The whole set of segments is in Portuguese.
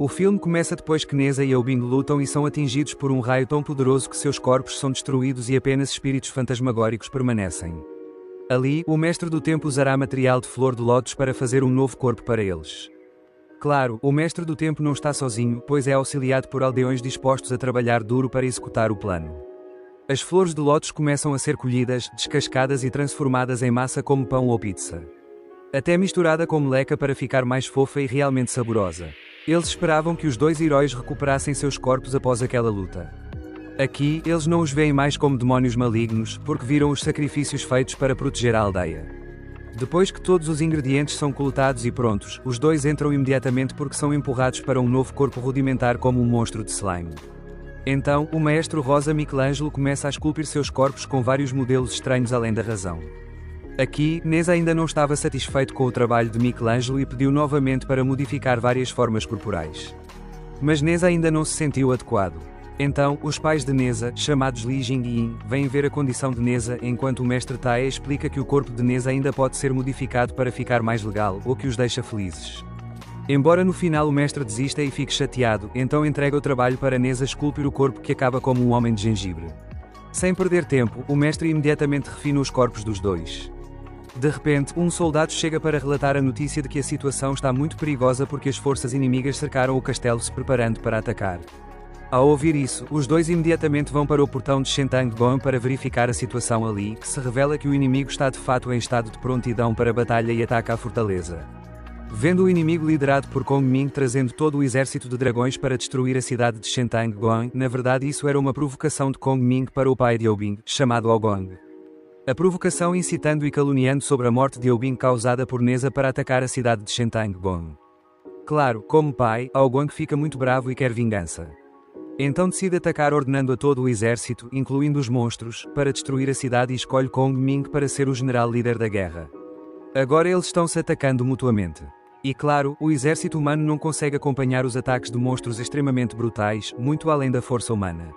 O filme começa depois que Neza e Aubing lutam e são atingidos por um raio tão poderoso que seus corpos são destruídos e apenas espíritos fantasmagóricos permanecem. Ali, o Mestre do Tempo usará material de flor de lótus para fazer um novo corpo para eles. Claro, o Mestre do Tempo não está sozinho, pois é auxiliado por aldeões dispostos a trabalhar duro para executar o plano. As flores de lótus começam a ser colhidas, descascadas e transformadas em massa como pão ou pizza. Até misturada com meleca para ficar mais fofa e realmente saborosa. Eles esperavam que os dois heróis recuperassem seus corpos após aquela luta. Aqui, eles não os veem mais como demónios malignos, porque viram os sacrifícios feitos para proteger a aldeia. Depois que todos os ingredientes são coletados e prontos, os dois entram imediatamente porque são empurrados para um novo corpo rudimentar como um monstro de slime. Então, o maestro Rosa Michelangelo começa a esculpir seus corpos com vários modelos estranhos além da razão. Aqui, Neza ainda não estava satisfeito com o trabalho de Michelangelo e pediu novamente para modificar várias formas corporais. Mas Neza ainda não se sentiu adequado. Então, os pais de Neza, chamados Li Jing e Yin, vêm ver a condição de Neza enquanto o mestre Tai explica que o corpo de Neza ainda pode ser modificado para ficar mais legal, ou que os deixa felizes. Embora no final o mestre desista e fique chateado, então entrega o trabalho para Neza esculpir o corpo que acaba como um homem de gengibre. Sem perder tempo, o mestre imediatamente refina os corpos dos dois. De repente, um soldado chega para relatar a notícia de que a situação está muito perigosa porque as forças inimigas cercaram o castelo se preparando para atacar. Ao ouvir isso, os dois imediatamente vão para o portão de Shentang Gong para verificar a situação ali, que se revela que o inimigo está de fato em estado de prontidão para a batalha e ataca a fortaleza. Vendo o inimigo liderado por Kong Ming trazendo todo o exército de dragões para destruir a cidade de Shentang Gong, na verdade isso era uma provocação de Kong Ming para o pai de Aubing, chamado Aogong. A provocação incitando e caluniando sobre a morte de Aubing causada por Neza para atacar a cidade de Shentang Gong. Claro, como pai, Aogong fica muito bravo e quer vingança. Então decide atacar ordenando a todo o exército, incluindo os monstros, para destruir a cidade e escolhe Kong Ming para ser o general líder da guerra. Agora eles estão se atacando mutuamente. E claro, o exército humano não consegue acompanhar os ataques de monstros extremamente brutais, muito além da força humana.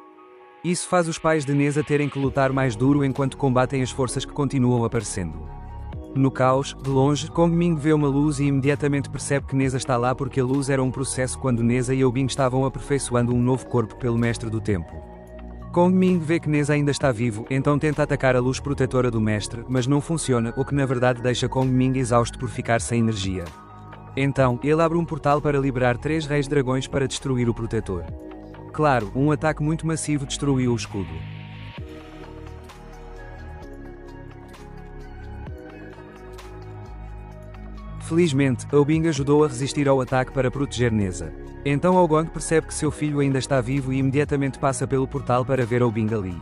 Isso faz os pais de Neza terem que lutar mais duro enquanto combatem as forças que continuam aparecendo. No caos, de longe, Kong Ming vê uma luz e imediatamente percebe que Neza está lá porque a luz era um processo quando Neza e Aubing estavam aperfeiçoando um novo corpo pelo Mestre do Tempo. Kong Ming vê que Neza ainda está vivo, então tenta atacar a luz protetora do Mestre, mas não funciona, o que na verdade deixa Kong Ming exausto por ficar sem energia. Então, ele abre um portal para liberar 3 reis dragões para destruir o protetor. Claro, um ataque muito massivo destruiu o escudo. Felizmente, Aubing ajudou a resistir ao ataque para proteger Neza. Então Aogong percebe que seu filho ainda está vivo e imediatamente passa pelo portal para ver Aubing ali.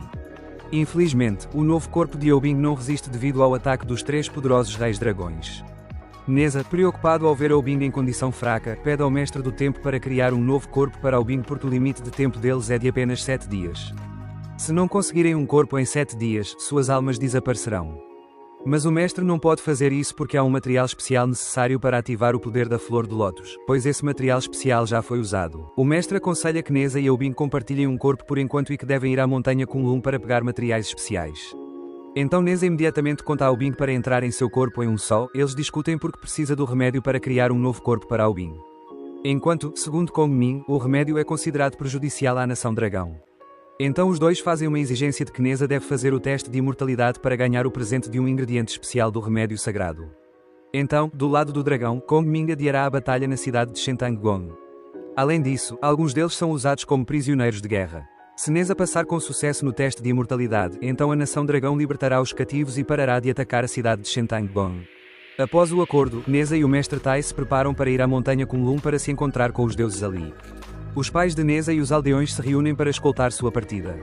Infelizmente, o novo corpo de Aubing não resiste devido ao ataque dos 3 poderosos reis dragões. Neza, preocupado ao ver Aubing em condição fraca, pede ao Mestre do Tempo para criar um novo corpo para Aubing porque o limite de tempo deles é de apenas 7 dias. Se não conseguirem um corpo em 7 dias, suas almas desaparecerão. Mas o mestre não pode fazer isso porque há um material especial necessário para ativar o poder da flor de lótus, pois esse material especial já foi usado. O mestre aconselha que Neza e Aubing compartilhem um corpo por enquanto e que devem ir à montanha Kunlun para pegar materiais especiais. Então Neza imediatamente conta a Aubing para entrar em seu corpo em um só, eles discutem porque precisa do remédio para criar um novo corpo para Aubing. Enquanto, segundo Kong Ming, o remédio é considerado prejudicial à nação dragão. Então os dois fazem uma exigência de que Neza deve fazer o teste de imortalidade para ganhar o presente de um ingrediente especial do remédio sagrado. Então, do lado do dragão, Kong Ming adiará a batalha na cidade de Shentang Gong. Além disso, alguns deles são usados como prisioneiros de guerra. Se Neza passar com sucesso no teste de imortalidade, então a nação dragão libertará os cativos e parará de atacar a cidade de Shentang Gong. Após o acordo, Neza e o Mestre Tai se preparam para ir à montanha Kunlun para se encontrar com os deuses ali. Os pais de Neza e os aldeões se reúnem para escoltar sua partida.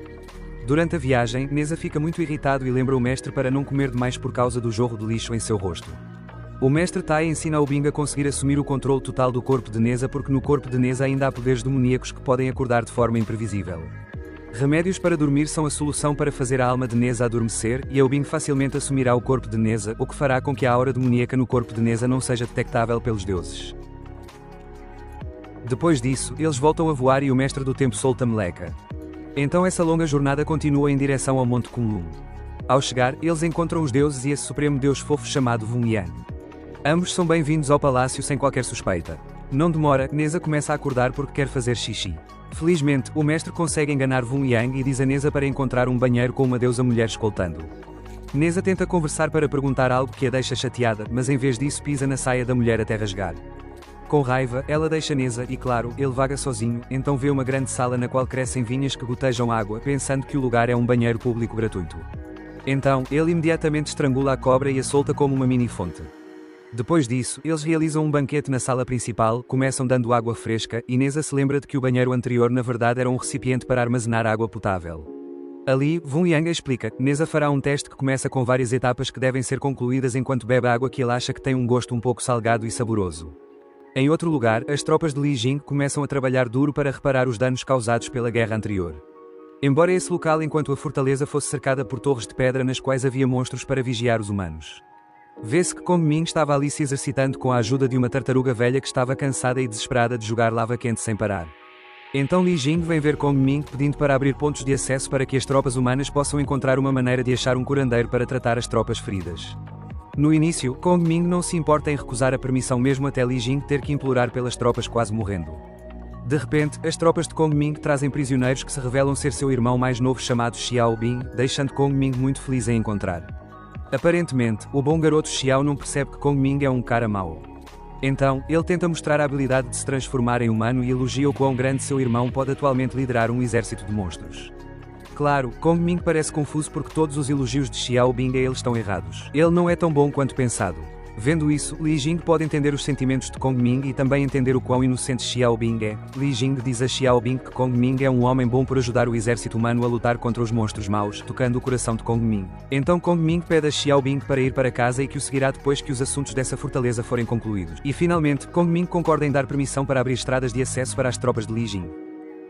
Durante a viagem, Neza fica muito irritado e lembra o mestre para não comer demais por causa do jorro de lixo em seu rosto. O mestre Tai ensina Aubing a conseguir assumir o controle total do corpo de Neza porque no corpo de Neza ainda há poderes demoníacos que podem acordar de forma imprevisível. Remédios para dormir são a solução para fazer a alma de Neza adormecer, e Aubing facilmente assumirá o corpo de Neza, o que fará com que a aura demoníaca no corpo de Neza não seja detectável pelos deuses. Depois disso, eles voltam a voar e o Mestre do Tempo solta Meleca. Então essa longa jornada continua em direção ao Monte Kunlun. Ao chegar, eles encontram os deuses e esse supremo deus fofo chamado Vun Yan. Ambos são bem-vindos ao palácio sem qualquer suspeita. Não demora, Neza começa a acordar porque quer fazer xixi. Felizmente, o mestre consegue enganar Vun Yang e diz a Neza para encontrar um banheiro com uma deusa mulher escoltando. Neza tenta conversar para perguntar algo que a deixa chateada, mas em vez disso pisa na saia da mulher até rasgar. Com raiva, ela deixa Neza e claro, ele vaga sozinho, então vê uma grande sala na qual crescem vinhas que gotejam água, pensando que o lugar é um banheiro público gratuito. Então, ele imediatamente estrangula a cobra e a solta como uma mini fonte. Depois disso, eles realizam um banquete na sala principal, começam dando água fresca, e Neza se lembra de que o banheiro anterior na verdade era um recipiente para armazenar água potável. Ali, Vun Yang explica que Neza fará um teste que começa com várias etapas que devem ser concluídas enquanto bebe água que ele acha que tem um gosto um pouco salgado e saboroso. Em outro lugar, as tropas de Li Jing começam a trabalhar duro para reparar os danos causados pela guerra anterior. Embora esse local enquanto a fortaleza fosse cercada por torres de pedra nas quais havia monstros para vigiar os humanos. Vê-se que Kong Ming estava ali se exercitando com a ajuda de uma tartaruga velha que estava cansada e desesperada de jogar lava quente sem parar. Então Li Jing vem ver Kong Ming pedindo para abrir pontos de acesso para que as tropas humanas possam encontrar uma maneira de achar um curandeiro para tratar as tropas feridas. No início, Kong Ming não se importa em recusar a permissão mesmo até Li Jing ter que implorar pelas tropas quase morrendo. De repente, as tropas de Kong Ming trazem prisioneiros que se revelam ser seu irmão mais novo chamado Xiao Bin, deixando Kong Ming muito feliz em encontrar. Aparentemente, o bom garoto Xiao não percebe que Kong Ming é um cara mau. Então, ele tenta mostrar a habilidade de se transformar em humano e elogia o quão grande seu irmão pode atualmente liderar um exército de monstros. Claro, Kong Ming parece confuso porque todos os elogios de Xiao Bin a ele estão errados. Ele não é tão bom quanto pensado. Vendo isso, Li Jing pode entender os sentimentos de Kong Ming e também entender o quão inocente Xiao Bin é. Li Jing diz a Xiao Bin que Kong Ming é um homem bom por ajudar o exército humano a lutar contra os monstros maus, tocando o coração de Kong Ming. Então Kong Ming pede a Xiao Bin para ir para casa e que o seguirá depois que os assuntos dessa fortaleza forem concluídos. E finalmente, Kong Ming concorda em dar permissão para abrir estradas de acesso para as tropas de Li Jing.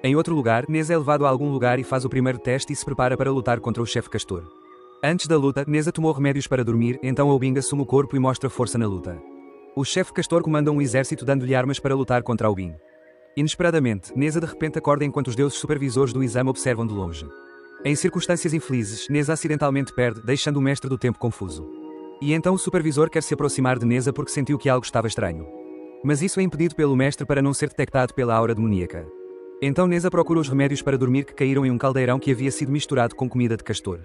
Em outro lugar, Neza é levado a algum lugar e faz o primeiro teste e se prepara para lutar contra o chefe castor. Antes da luta, Neza tomou remédios para dormir, então Aobing assume o corpo e mostra força na luta. O chefe castor comanda um exército dando-lhe armas para lutar contra Aobing. Inesperadamente, Neza de repente acorda enquanto os deuses supervisores do exame observam de longe. Em circunstâncias infelizes, Neza acidentalmente perde, deixando o mestre do tempo confuso. E então o supervisor quer se aproximar de Neza porque sentiu que algo estava estranho. Mas isso é impedido pelo mestre para não ser detectado pela aura demoníaca. Então Neza procura os remédios para dormir que caíram em um caldeirão que havia sido misturado com comida de castor.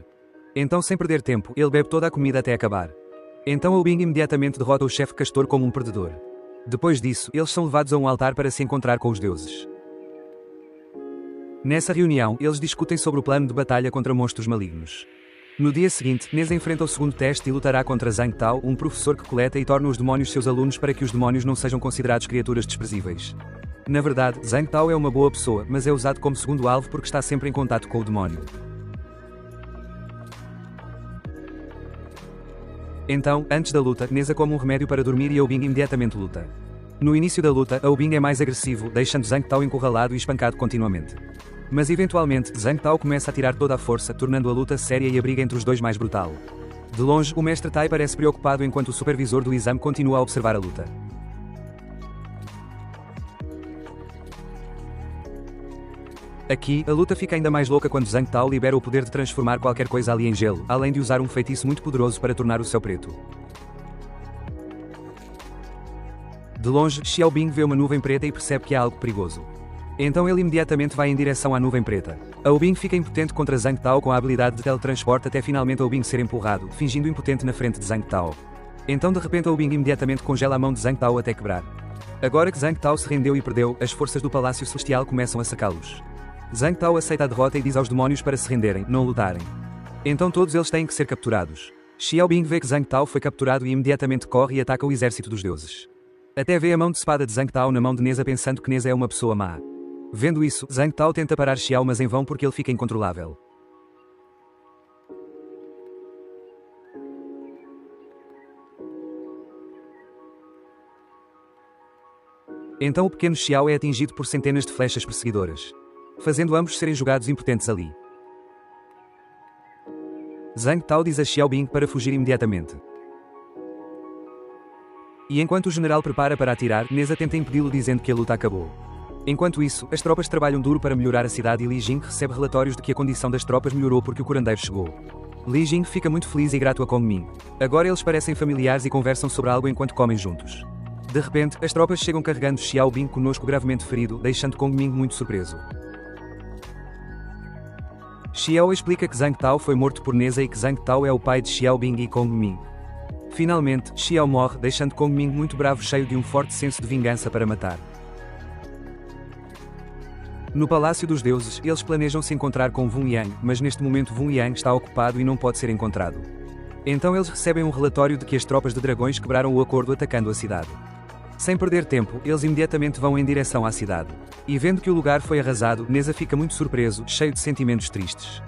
Então sem perder tempo, ele bebe toda a comida até acabar. Então Aobing imediatamente derrota o chefe castor como um perdedor. Depois disso, eles são levados a um altar para se encontrar com os deuses. Nessa reunião, eles discutem sobre o plano de batalha contra monstros malignos. No dia seguinte, Neza enfrenta o segundo teste e lutará contra Zhang Tao, um professor que coleta e torna os demónios seus alunos para que os demónios não sejam considerados criaturas desprezíveis. Na verdade, Zhang Tao é uma boa pessoa, mas é usado como segundo alvo porque está sempre em contato com o demónio. Então, antes da luta, Neza come um remédio para dormir e Aobing imediatamente luta. No início da luta, Aobing é mais agressivo, deixando Zhang Tao encurralado e espancado continuamente. Mas eventualmente, Zhang Tao começa a tirar toda a força, tornando a luta séria e a briga entre os dois mais brutal. De longe, o mestre Tai parece preocupado enquanto o supervisor do exame continua a observar a luta. Aqui, a luta fica ainda mais louca quando Zhang Tao libera o poder de transformar qualquer coisa ali em gelo, além de usar um feitiço muito poderoso para tornar o céu preto. De longe, Xiao Bin vê uma nuvem preta e percebe que há algo perigoso. Então ele imediatamente vai em direção à nuvem preta. Aobing fica impotente contra Zhang Tao com a habilidade de teletransporte até finalmente Aobing ser empurrado, fingindo impotente na frente de Zhang Tao. Então de repente Aobing imediatamente congela a mão de Zhang Tao até quebrar. Agora que Zhang Tao se rendeu e perdeu, as forças do Palácio Celestial começam a sacá-los. Zhang Tao aceita a derrota e diz aos demónios para se renderem, não lutarem. Então todos eles têm que ser capturados. Xiao Bin vê que Zhang Tao foi capturado e imediatamente corre e ataca o exército dos deuses. Até vê a mão de espada de Zhang Tao na mão de Neza pensando que Neza é uma pessoa má. Vendo isso, Zhang Tao tenta parar Xiao mas em vão porque ele fica incontrolável. Então o pequeno Xiao é atingido por centenas de flechas perseguidoras, fazendo ambos serem jogados impotentes ali. Zhang Tao diz a Xiao Bin para fugir imediatamente. E enquanto o general prepara para atirar, Neza tenta impedi-lo dizendo que a luta acabou. Enquanto isso, as tropas trabalham duro para melhorar a cidade e Li Jing recebe relatórios de que a condição das tropas melhorou porque o curandeiro chegou. Li Jing fica muito feliz e grato a Kong Ming. Agora eles parecem familiares e conversam sobre algo enquanto comem juntos. De repente, as tropas chegam carregando Xiao Bing conosco gravemente ferido, deixando Kong Ming muito surpreso. Xiao explica que Zhang Tao foi morto por Neza e que Zhang Tao é o pai de Xiao Bing e Kong Ming. Finalmente, Xiao morre, deixando Kong Ming muito bravo, cheio de um forte senso de vingança para matar. No Palácio dos Deuses, eles planejam se encontrar com Wun Yang, mas neste momento Wun Yang está ocupado e não pode ser encontrado. Então eles recebem um relatório de que as tropas de dragões quebraram o acordo atacando a cidade. Sem perder tempo, eles imediatamente vão em direção à cidade. E vendo que o lugar foi arrasado, Neza fica muito surpreso, cheio de sentimentos tristes.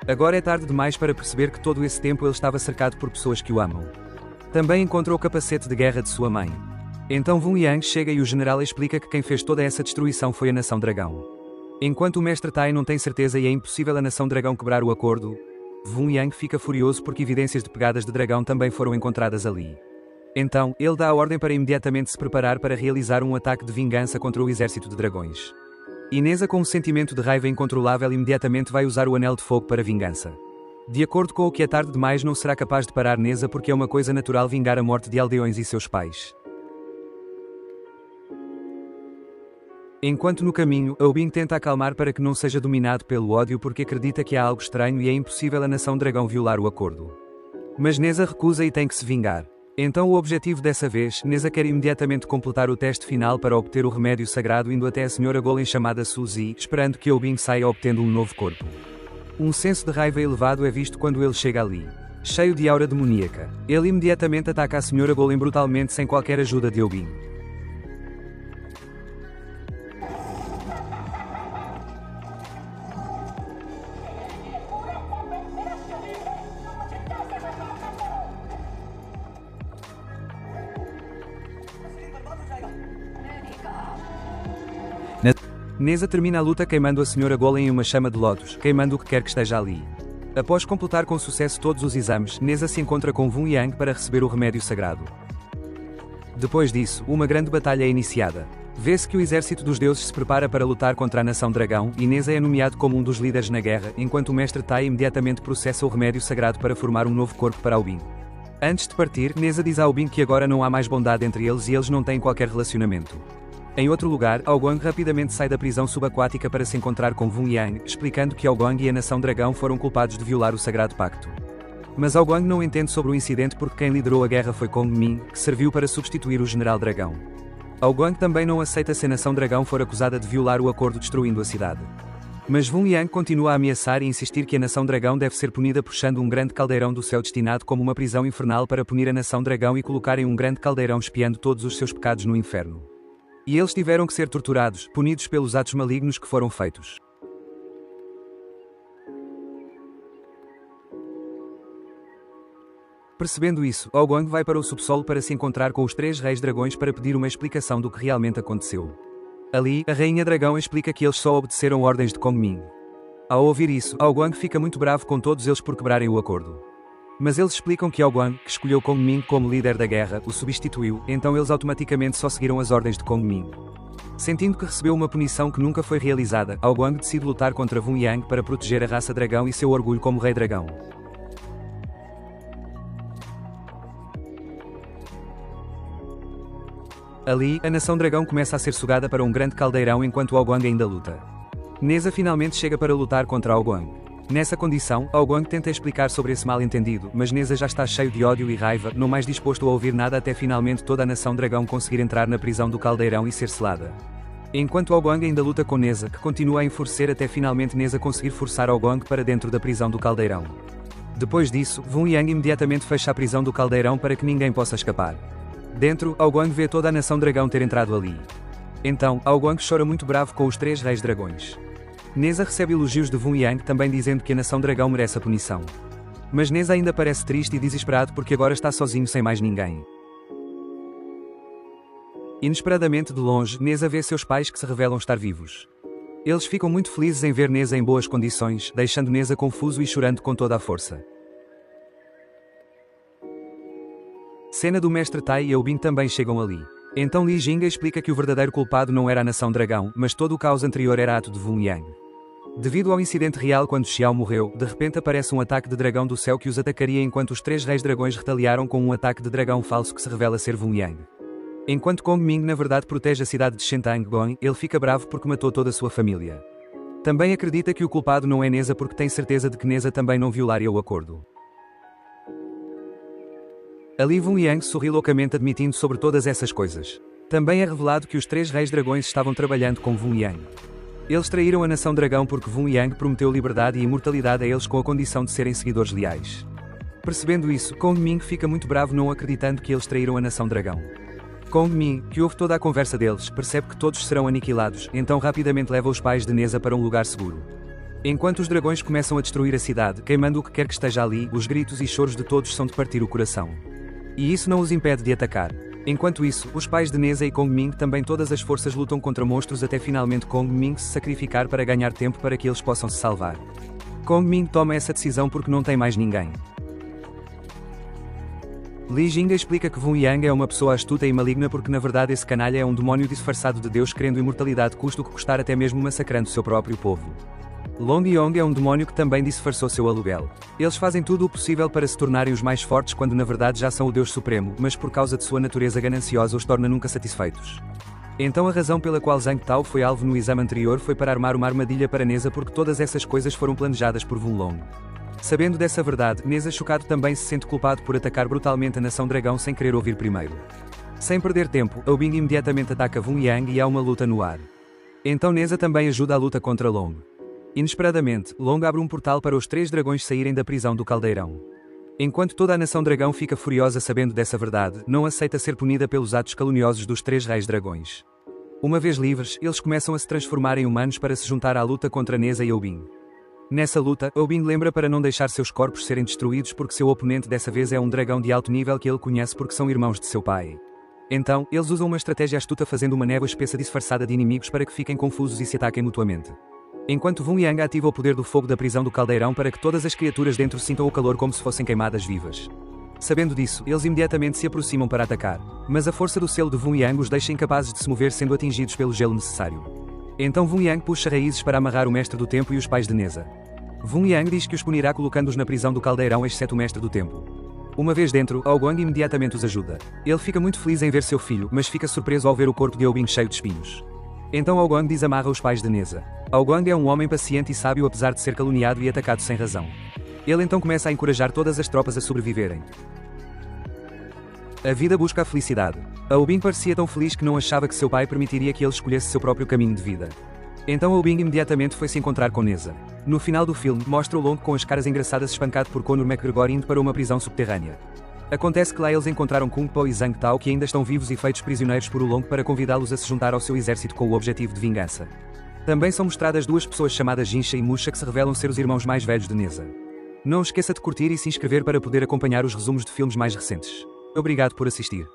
Agora é tarde demais para perceber que todo esse tempo ele estava cercado por pessoas que o amam. Também encontra o capacete de guerra de sua mãe. Então Wun Yang chega e o general explica que quem fez toda essa destruição foi a Nação Dragão. Enquanto o mestre Tai não tem certeza e é impossível a Nação Dragão quebrar o acordo, Wun Yang fica furioso porque evidências de pegadas de dragão também foram encontradas ali. Então, ele dá a ordem para imediatamente se preparar para realizar um ataque de vingança contra o exército de dragões. E Neza, com um sentimento de raiva incontrolável, imediatamente vai usar o Anel de Fogo para vingança. De acordo com o que é tarde demais, não será capaz de parar Neza porque é uma coisa natural vingar a morte de aldeões e seus pais. Enquanto no caminho, Aubin tenta acalmar para que não seja dominado pelo ódio porque acredita que há algo estranho e é impossível a Nação Dragão violar o acordo. Mas Neza recusa e tem que se vingar. Então o objetivo dessa vez, Neza quer imediatamente completar o teste final para obter o remédio sagrado indo até a Senhora Golem chamada Suzy, esperando que Aubin saia obtendo um novo corpo. Um senso de raiva elevado é visto quando ele chega ali. Cheio de aura demoníaca, ele imediatamente ataca a Senhora Golem brutalmente sem qualquer ajuda de Aubin. Neza termina a luta queimando a Senhora Golem em uma chama de lotus, queimando o que quer que esteja ali. Após completar com sucesso todos os exames, Neza se encontra com Wun Yang para receber o remédio sagrado. Depois disso, uma grande batalha é iniciada. Vê-se que o exército dos deuses se prepara para lutar contra a Nação Dragão, e Neza é nomeado como um dos líderes na guerra, enquanto o mestre Tai imediatamente processa o remédio sagrado para formar um novo corpo para Aubin. Antes de partir, Neza diz a Aubin que agora não há mais bondade entre eles e eles não têm qualquer relacionamento. Em outro lugar, Aoguang rapidamente sai da prisão subaquática para se encontrar com Wun Yang, explicando que Aoguang e a Nação Dragão foram culpados de violar o Sagrado Pacto. Mas Aoguang não entende sobre o incidente porque quem liderou a guerra foi Kong Ming, que serviu para substituir o General Dragão. Aoguang também não aceita se a Nação Dragão for acusada de violar o acordo destruindo a cidade. Mas Wun Yang continua a ameaçar e insistir que a Nação Dragão deve ser punida puxando um grande caldeirão do céu destinado como uma prisão infernal para punir a Nação Dragão e colocarem um grande caldeirão espiando todos os seus pecados no inferno. E eles tiveram que ser torturados, punidos pelos atos malignos que foram feitos. Percebendo isso, Aoguang vai para o subsolo para se encontrar com os 3 reis dragões para pedir uma explicação do que realmente aconteceu. Ali, a Rainha Dragão explica que eles só obedeceram ordens de Kong Ming. Ao ouvir isso, Aoguang fica muito bravo com todos eles por quebrarem o acordo. Mas eles explicam que Aoguang, que escolheu Kong Ming como líder da guerra, o substituiu, então eles automaticamente só seguiram as ordens de Kong Ming. Sentindo que recebeu uma punição que nunca foi realizada, Aoguang decide lutar contra Wun Yang para proteger a raça dragão e seu orgulho como rei dragão. Ali, a Nação Dragão começa a ser sugada para um grande caldeirão enquanto Aoguang ainda luta. Neza finalmente chega para lutar contra Aoguang. Nessa condição, Aoguang tenta explicar sobre esse mal-entendido, mas Neza já está cheio de ódio e raiva, não mais disposto a ouvir nada até finalmente toda a Nação Dragão conseguir entrar na prisão do caldeirão e ser selada. Enquanto Aoguang ainda luta com Neza, que continua a enfurecer até finalmente Neza conseguir forçar Aoguang para dentro da prisão do caldeirão. Depois disso, Wun Yang imediatamente fecha a prisão do caldeirão para que ninguém possa escapar. Dentro, Aoguang vê toda a Nação Dragão ter entrado ali. Então, Aoguang chora muito bravo com os 3 reis dragões. Neza recebe elogios de Wun Yang também dizendo que a Nação Dragão merece a punição. Mas Neza ainda parece triste e desesperado porque agora está sozinho sem mais ninguém. Inesperadamente de longe, Neza vê seus pais que se revelam estar vivos. Eles ficam muito felizes em ver Neza em boas condições, deixando Neza confuso e chorando com toda a força. Cena do mestre Tai e Aubin também chegam ali. Então Li Jinga explica que o verdadeiro culpado não era a Nação Dragão, mas todo o caos anterior era ato de Wun Yang. Devido ao incidente real quando Xiao morreu, de repente aparece um ataque de dragão do céu que os atacaria enquanto os 3 reis dragões retaliaram com um ataque de dragão falso que se revela ser Wun Yang. Enquanto Kong Ming na verdade protege a cidade de Shentang-gong, ele fica bravo porque matou toda a sua família. Também acredita que o culpado não é Neza porque tem certeza de que Neza também não violaria o acordo. Ali Vun Yang sorri loucamente admitindo sobre todas essas coisas. Também é revelado que os 3 reis dragões estavam trabalhando com Vun Yang. Eles traíram a nação dragão porque Vun Yang prometeu liberdade e imortalidade a eles com a condição de serem seguidores leais. Percebendo isso, Kong Ming fica muito bravo não acreditando que eles traíram a nação dragão. Kong Ming, que ouve toda a conversa deles, percebe que todos serão aniquilados, então rapidamente leva os pais de Neza para um lugar seguro. Enquanto os dragões começam a destruir a cidade, queimando o que quer que esteja ali, os gritos e choros de todos são de partir o coração. E isso não os impede de atacar. Enquanto isso, os pais de Neza e Kong Ming também todas as forças lutam contra monstros até finalmente Kong Ming se sacrificar para ganhar tempo para que eles possam se salvar. Kong Ming toma essa decisão porque não tem mais ninguém. Li Jinga explica que Vun Yang é uma pessoa astuta e maligna porque na verdade esse canalha é um demónio disfarçado de Deus querendo imortalidade custe o que custar até mesmo massacrando seu próprio povo. Long Yong é um demónio que também disfarçou seu aluguel. Eles fazem tudo o possível para se tornarem os mais fortes quando na verdade já são o Deus Supremo, mas por causa de sua natureza gananciosa os torna nunca satisfeitos. Então a razão pela qual Zhang Tao foi alvo no exame anterior foi para armar uma armadilha para Neza porque todas essas coisas foram planejadas por Vun Long. Sabendo dessa verdade, Neza chocado também se sente culpado por atacar brutalmente a nação dragão sem querer ouvir primeiro. Sem perder tempo, Aobing imediatamente ataca Vun Yang e há uma luta no ar. Então Neza também ajuda a luta contra Long. Inesperadamente, Long abre um portal para os 3 dragões saírem da prisão do caldeirão. Enquanto toda a nação dragão fica furiosa sabendo dessa verdade, não aceita ser punida pelos atos caluniosos dos 3 reis dragões. Uma vez livres, eles começam a se transformar em humanos para se juntar à luta contra Neza e Aobing. Nessa luta, Aobing lembra para não deixar seus corpos serem destruídos porque seu oponente dessa vez é um dragão de alto nível que ele conhece porque são irmãos de seu pai. Então, eles usam uma estratégia astuta fazendo uma névoa espessa disfarçada de inimigos para que fiquem confusos e se ataquem mutuamente. Enquanto Vun Yang ativa o poder do fogo da prisão do caldeirão para que todas as criaturas dentro sintam o calor como se fossem queimadas vivas. Sabendo disso, eles imediatamente se aproximam para atacar. Mas a força do selo de Vun Yang os deixa incapazes de se mover sendo atingidos pelo gelo necessário. Então Vun Yang puxa raízes para amarrar o Mestre do Tempo e os pais de Neza. Vun Yang diz que os punirá colocando-os na prisão do caldeirão exceto o Mestre do Tempo. Uma vez dentro, Aogong imediatamente os ajuda. Ele fica muito feliz em ver seu filho, mas fica surpreso ao ver o corpo de Aobing cheio de espinhos. Então Aogong desamarra os pais de Neza. Aogong é um homem paciente e sábio apesar de ser caluniado e atacado sem razão. Ele então começa a encorajar todas as tropas a sobreviverem. A vida busca a felicidade. Aobing parecia tão feliz que não achava que seu pai permitiria que ele escolhesse seu próprio caminho de vida. Então Aobing imediatamente foi se encontrar com Neza. No final do filme, mostra o Long com as caras engraçadas espancado por Conor McGregor indo para uma prisão subterrânea. Acontece que lá eles encontraram Kung Po e Zhang Tao que ainda estão vivos e feitos prisioneiros por Long para convidá-los a se juntar ao seu exército com o objetivo de vingança. Também são mostradas 2 pessoas chamadas Jinsha e Musha que se revelam ser os irmãos mais velhos de Neza. Não esqueça de curtir e se inscrever para poder acompanhar os resumos de filmes mais recentes. Obrigado por assistir.